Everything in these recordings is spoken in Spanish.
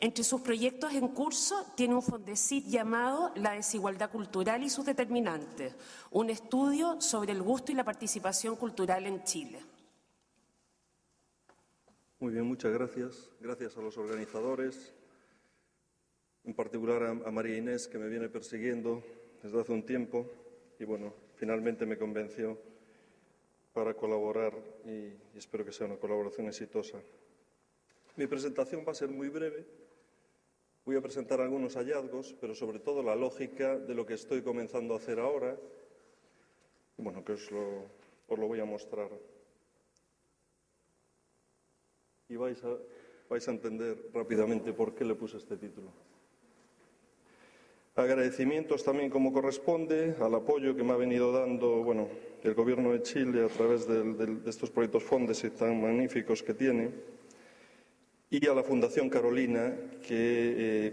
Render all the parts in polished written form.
Entre sus proyectos en curso tiene un Fondesit llamado La desigualdad cultural y sus determinantes, un estudio sobre el gusto y la participación cultural en Chile. Muy bien, muchas gracias. Gracias a los organizadores, en particular a María Inés, que me viene persiguiendo desde hace un tiempo y, bueno, finalmente me convenció para colaborar y espero que sea una colaboración exitosa. Mi presentación va a ser muy breve. Voy a presentar algunos hallazgos, pero sobre todo la lógica de lo que estoy comenzando a hacer ahora. Y, bueno, que os lo voy a mostrar. Y vais a entender rápidamente por qué le puse este título. Agradecimientos también, como corresponde, al apoyo que me ha venido dando el Gobierno de Chile a través de estos proyectos Fondesit tan magníficos que tiene, y a la Fundación Carolina,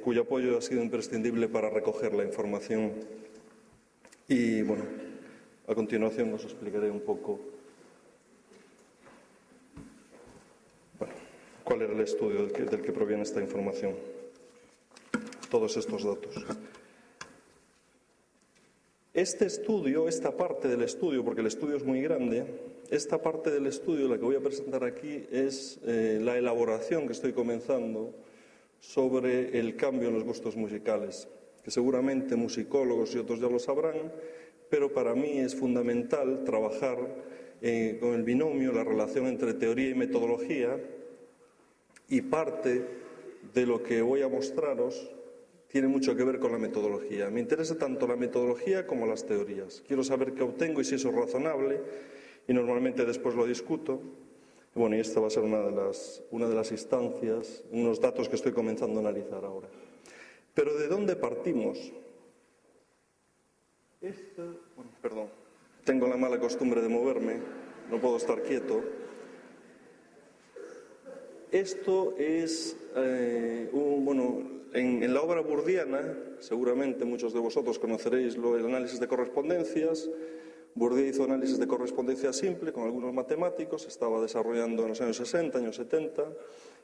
cuyo apoyo ha sido imprescindible para recoger la información. Y, bueno, a continuación os explicaré un poco cuál era el estudio del que proviene esta información, todos estos datos. Este estudio, esta parte del estudio, porque el estudio es muy grande, esta parte del estudio, la que voy a presentar aquí, es la elaboración que estoy comenzando sobre el cambio en los gustos musicales, que seguramente musicólogos y otros ya lo sabrán, pero para mí es fundamental trabajar con el binomio, la relación entre teoría y metodología, y parte de lo que voy a mostraros tiene mucho que ver con la metodología. Me interesa tanto la metodología como las teorías. Quiero saber qué obtengo y si eso es razonable, y normalmente después lo discuto. Bueno, y esta va a ser una de las instancias, unos datos que estoy comenzando a analizar ahora. Pero ¿de dónde partimos? Perdón, tengo la mala costumbre de moverme, no puedo estar quieto. Esto es, en la obra burdiana, seguramente muchos de vosotros conoceréis el análisis de correspondencias. Bourdieu hizo análisis de correspondencia simple con algunos matemáticos, estaba desarrollando en los años 60, años 70,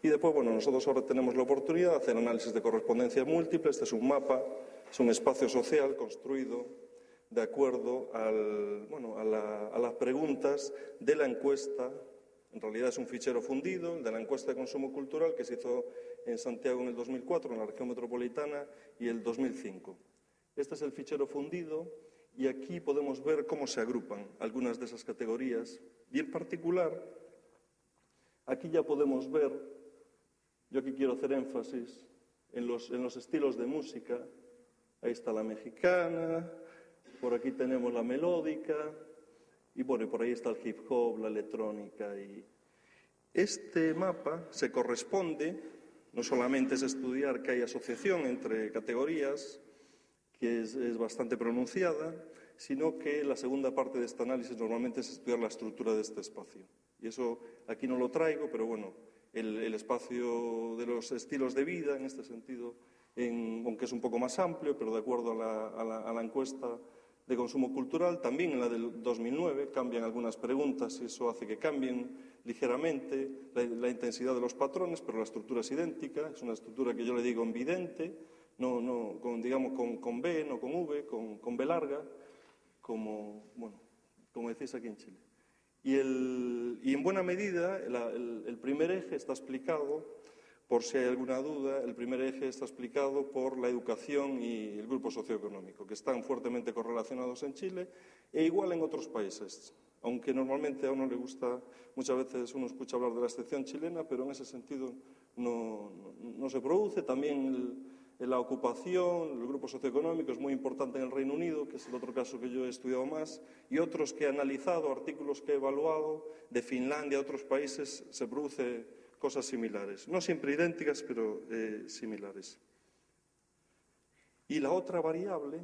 y después, nosotros ahora tenemos la oportunidad de hacer análisis de correspondencia múltiple. Este es un mapa, es un espacio social construido de acuerdo a las preguntas de la encuesta. En realidad es un fichero fundido, el de la encuesta de consumo cultural, que se hizo en Santiago en el 2004, en la región metropolitana, y el 2005. Este es el fichero fundido y aquí podemos ver cómo se agrupan algunas de esas categorías. Y en particular, aquí ya podemos ver, yo aquí quiero hacer énfasis en los estilos de música. Ahí está la mexicana, por aquí tenemos la melódica, y por ahí está el hip hop, la electrónica. Y este mapa se corresponde, no solamente es estudiar que hay asociación entre categorías, que es bastante pronunciada, sino que la segunda parte de este análisis normalmente es estudiar la estructura de este espacio. Y eso aquí no lo traigo, pero el espacio de los estilos de vida, en este sentido, aunque es un poco más amplio, pero de acuerdo a la encuesta de consumo cultural, también en la del 2009 cambian algunas preguntas y eso hace que cambien ligeramente la intensidad de los patrones, pero la estructura es idéntica, es una estructura que yo le digo envidente, no con B, no con V, con B larga, como decís aquí en Chile. Y en buena medida el primer eje está explicado, por si hay alguna duda, el primer eje está explicado por la educación y el grupo socioeconómico, que están fuertemente correlacionados en Chile e igual en otros países. Aunque normalmente a uno le gusta, muchas veces uno escucha hablar de la excepción chilena, pero en ese sentido no se produce. También la ocupación, el grupo socioeconómico es muy importante en el Reino Unido, que es el otro caso que yo he estudiado más, y otros que he analizado, artículos que he evaluado, de Finlandia, de otros países, se produce cosas similares. No siempre idénticas, pero similares. Y la otra variable,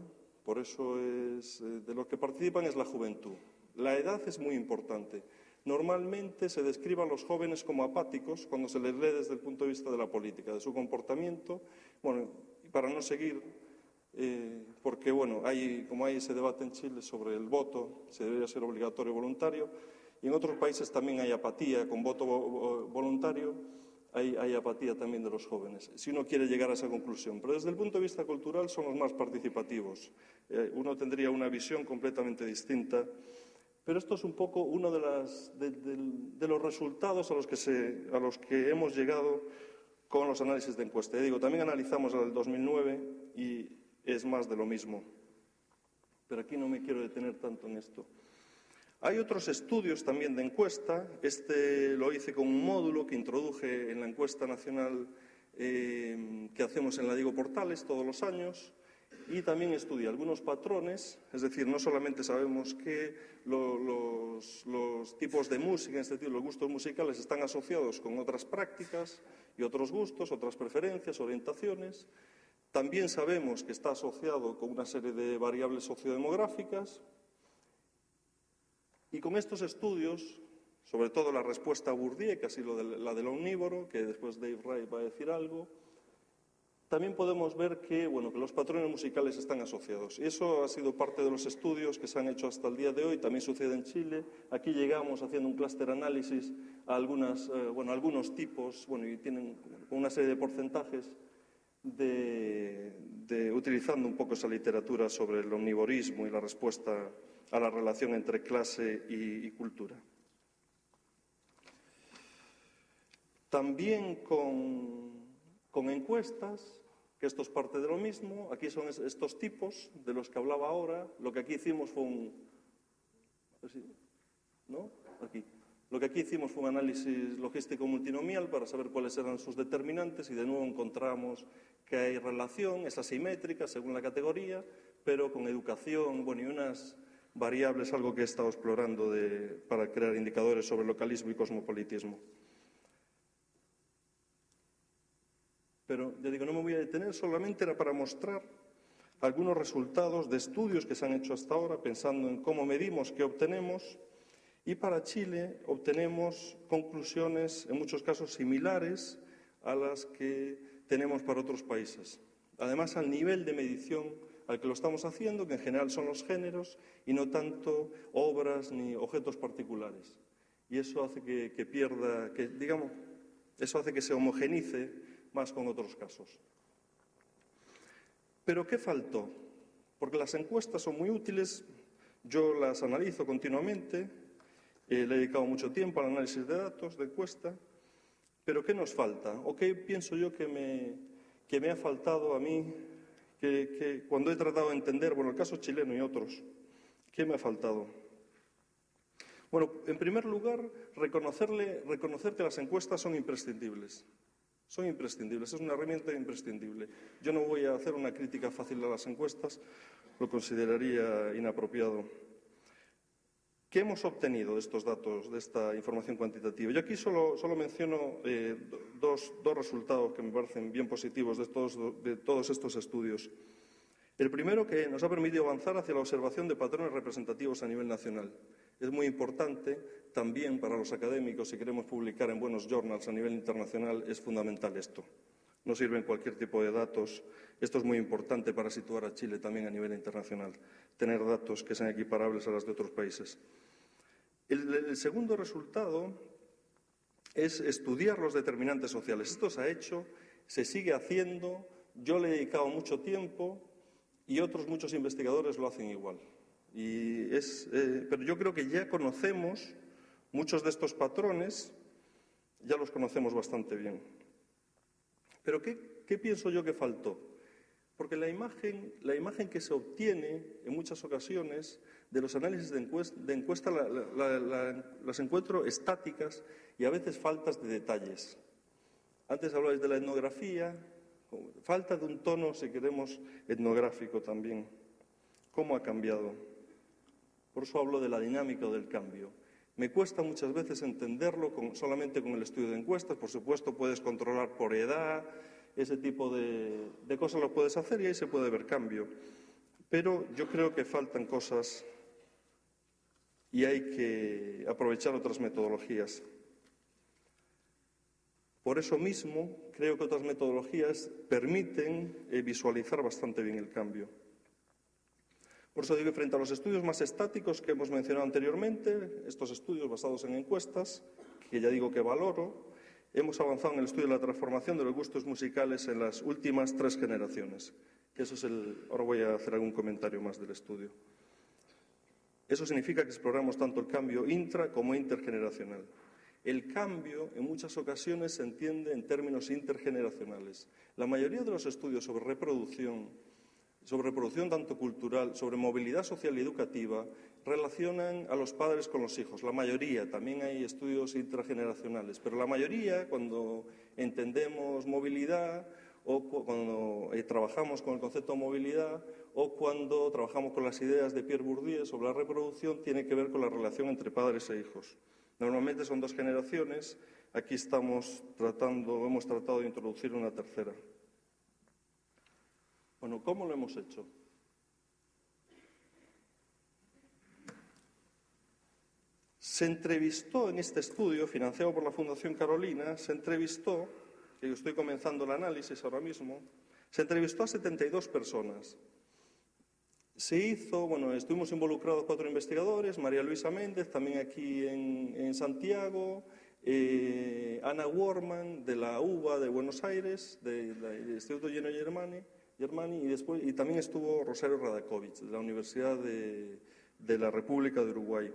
por eso es de los que participan, es la juventud. La edad es muy importante. Normalmente se describe a los jóvenes como apáticos cuando se les lee desde el punto de vista de la política, de su comportamiento. Para no seguir, porque como hay ese debate en Chile sobre el voto, si debería ser obligatorio o voluntario, y en otros países también hay apatía con voto voluntario. hay apatía también de los jóvenes, si uno quiere llegar a esa conclusión. Pero desde el punto de vista cultural son los más participativos. Uno tendría una visión completamente distinta. Pero esto es un poco uno de los resultados a los que hemos llegado con los análisis de encuesta. Digo, también analizamos el del 2009 y es más de lo mismo. Pero aquí no me quiero detener tanto en esto. Hay otros estudios también de encuesta. Este lo hice con un módulo que introduje en la encuesta nacional que hacemos en la Diego Portales todos los años. Y también estudia algunos patrones, es decir, no solamente sabemos que los tipos de música, es decir, los gustos musicales están asociados con otras prácticas y otros gustos, otras preferencias, orientaciones. También sabemos que está asociado con una serie de variables sociodemográficas. Y con estos estudios, sobre todo la respuesta a Bourdieu, que ha sido la del omnívoro, que después Dave Wright va a decir algo, también podemos ver que los patrones musicales están asociados. Y eso ha sido parte de los estudios que se han hecho hasta el día de hoy. También sucede en Chile. Aquí llegamos haciendo un clúster análisis a algunos tipos, y tienen una serie de porcentajes utilizando un poco esa literatura sobre el omnivorismo y la respuesta a la relación entre clase y cultura. También con encuestas, que esto es parte de lo mismo. Aquí son estos tipos de los que hablaba ahora. Lo que aquí hicimos fue Lo que aquí hicimos fue un análisis logístico multinomial para saber cuáles eran sus determinantes y de nuevo encontramos que hay relación, es asimétrica según la categoría, pero con educación, y unas variables, algo que he estado explorando para crear indicadores sobre localismo y cosmopolitismo. Pero, ya digo, no me voy a detener, solamente era para mostrar algunos resultados de estudios que se han hecho hasta ahora, pensando en cómo medimos, qué obtenemos. Y para Chile obtenemos conclusiones, en muchos casos, similares a las que tenemos para otros países. Además, al nivel de medición al que lo estamos haciendo, que en general son los géneros, y no tanto obras ni objetos particulares. Y eso hace eso hace que se homogenice más con otros casos. ¿Pero qué faltó? Porque las encuestas son muy útiles, yo las analizo continuamente, le he dedicado mucho tiempo al análisis de datos, de encuesta, pero ¿qué nos falta? ¿O qué pienso yo que me ha faltado a mí, que cuando he tratado de entender, el caso chileno y otros, ¿qué me ha faltado? En primer lugar, reconocer que las encuestas son imprescindibles. Son imprescindibles, es una herramienta imprescindible. Yo no voy a hacer una crítica fácil a las encuestas, lo consideraría inapropiado. ¿Qué hemos obtenido de estos datos, de esta información cuantitativa? Yo aquí solo menciono dos resultados que me parecen bien positivos de todos estos estudios. El primero, que nos ha permitido avanzar hacia la observación de patrones representativos a nivel nacional. Es muy importante también para los académicos, si queremos publicar en buenos journals a nivel internacional, es fundamental esto. No sirven cualquier tipo de datos. Esto es muy importante para situar a Chile también a nivel internacional, tener datos que sean equiparables a los de otros países. El segundo resultado es estudiar los determinantes sociales. Esto se ha hecho, se sigue haciendo, yo le he dedicado mucho tiempo y otros muchos investigadores lo hacen igual. Pero yo creo que ya conocemos muchos de estos patrones, ya los conocemos bastante bien. Pero ¿qué pienso yo que faltó? Porque la imagen que se obtiene en muchas ocasiones de los análisis de encuesta las encuentro estáticas y a veces faltas de detalles. Antes hablabais de la etnografía, falta de un tono, si queremos, etnográfico también. ¿Cómo ha cambiado? Por eso hablo de la dinámica o del cambio. Me cuesta muchas veces entenderlo solamente con el estudio de encuestas. Por supuesto, puedes controlar por edad, ese tipo de cosas lo puedes hacer y ahí se puede ver cambio. Pero yo creo que faltan cosas y hay que aprovechar otras metodologías. Por eso mismo, creo que otras metodologías permiten visualizar bastante bien el cambio. Por eso digo que frente a los estudios más estáticos que hemos mencionado anteriormente, estos estudios basados en encuestas, que ya digo que valoro, hemos avanzado en el estudio de la transformación de los gustos musicales en las últimas 3 generaciones. Que eso es ahora voy a hacer algún comentario más del estudio. Eso significa que exploramos tanto el cambio intra como intergeneracional. El cambio, en muchas ocasiones, se entiende en términos intergeneracionales. La mayoría de los estudios sobre reproducción tanto cultural, sobre movilidad social y educativa, relacionan a los padres con los hijos. La mayoría, también hay estudios intrageneracionales, pero la mayoría, cuando entendemos movilidad o cuando trabajamos con el concepto de movilidad o cuando trabajamos con las ideas de Pierre Bourdieu sobre la reproducción, tiene que ver con la relación entre padres e hijos. Normalmente son 2 generaciones, aquí hemos tratado de introducir una tercera. Bueno, ¿cómo lo hemos hecho? Se entrevistó en este estudio, financiado por la Fundación Carolina, que yo estoy comenzando el análisis ahora mismo, se entrevistó a 72 personas. Estuvimos involucrados 4 investigadores, María Luisa Méndez, también aquí en Santiago, Ana Worman, de la UBA de Buenos Aires, del Instituto Gino Germani, y también estuvo Rosario Radakovich, de la Universidad de la República de Uruguay.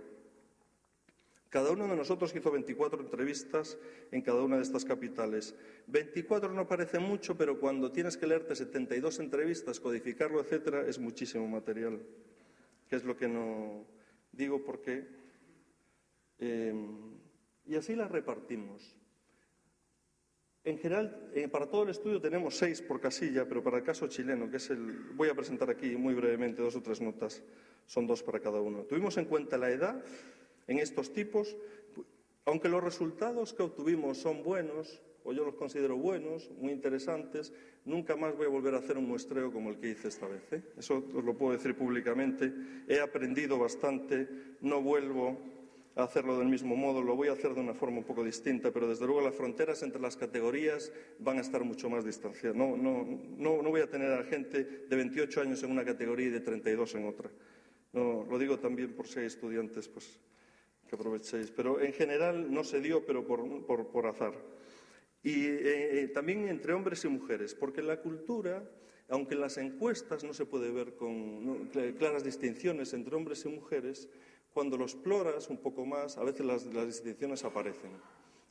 Cada uno de nosotros hizo 24 entrevistas en cada una de estas capitales. 24 no parece mucho, pero cuando tienes que leerte 72 entrevistas, codificarlo, etcétera, es muchísimo material. Que es lo que no digo porque... y así las repartimos. En general, para todo el estudio tenemos 6 por casilla, pero para el caso chileno, que es voy a presentar aquí muy brevemente 2 o 3 notas, son 2 para cada uno. Tuvimos en cuenta la edad en estos tipos, aunque los resultados que obtuvimos son buenos, o yo los considero buenos, muy interesantes, nunca más voy a volver a hacer un muestreo como el que hice esta vez. Eso os lo puedo decir públicamente. He aprendido bastante, no vuelvo a hacerlo del mismo modo, lo voy a hacer de una forma un poco distinta, pero desde luego las fronteras entre las categorías van a estar mucho más distanciadas. No voy a tener a gente de 28 años en una categoría y de 32 en otra. No, lo digo también por si hay estudiantes, pues que aprovechéis. Pero en general no se dio, pero por azar. Y también entre hombres y mujeres, porque en la cultura, aunque en las encuestas no se puede ver con claras distinciones entre hombres y mujeres, cuando lo exploras un poco más, a veces las distinciones aparecen.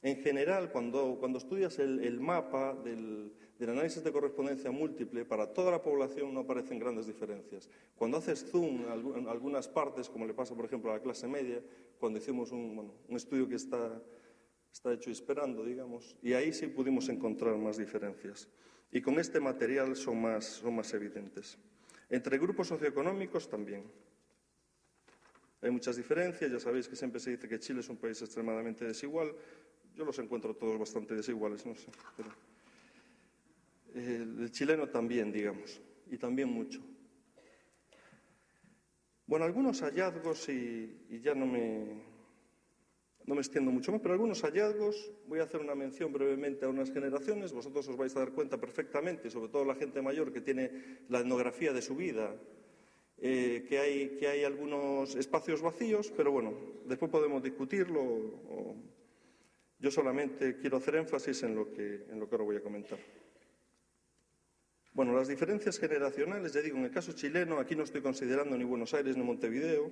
En general, cuando estudias el mapa del análisis de correspondencia múltiple, para toda la población no aparecen grandes diferencias. Cuando haces zoom en algunas partes, como le pasa, por ejemplo, a la clase media, cuando hicimos un estudio que está hecho y esperando, digamos, y ahí sí pudimos encontrar más diferencias. Y con este material son más evidentes. Entre grupos socioeconómicos también. Hay muchas diferencias, ya sabéis que siempre se dice que Chile es un país extremadamente desigual. Yo los encuentro todos bastante desiguales, no sé, pero el chileno también, digamos, y también mucho. Bueno, algunos hallazgos, y ya no me extiendo mucho más, pero algunos hallazgos, voy a hacer una mención brevemente a unas generaciones, vosotros os vais a dar cuenta perfectamente, sobre todo la gente mayor que tiene la etnografía de su vida, que hay algunos espacios vacíos, pero bueno, después podemos discutirlo. Yo solamente quiero hacer énfasis en lo que ahora voy a comentar. Bueno, las diferencias generacionales, ya digo, en el caso chileno, aquí no estoy considerando ni Buenos Aires ni Montevideo,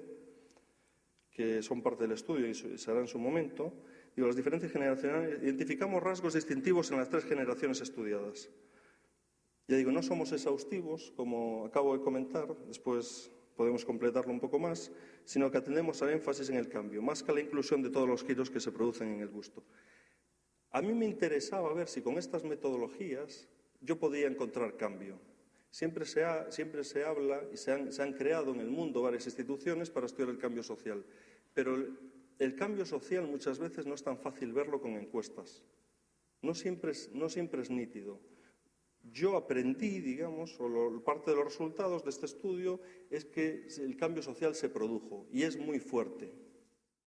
que son parte del estudio y se hará en su momento. Digo, las diferencias generacionales, identificamos rasgos distintivos en las 3 generaciones estudiadas. Ya digo, no somos exhaustivos, como acabo de comentar, después podemos completarlo un poco más, sino que atendemos al énfasis en el cambio, más que a la inclusión de todos los giros que se producen en el gusto. A mí me interesaba ver si con estas metodologías yo podía encontrar cambio. Siempre se habla y se han creado en el mundo varias instituciones para estudiar el cambio social, pero el cambio social muchas veces no es tan fácil verlo con encuestas. No siempre es nítido. Yo aprendí, digamos, o parte de los resultados de este estudio es que el cambio social se produjo y es muy fuerte.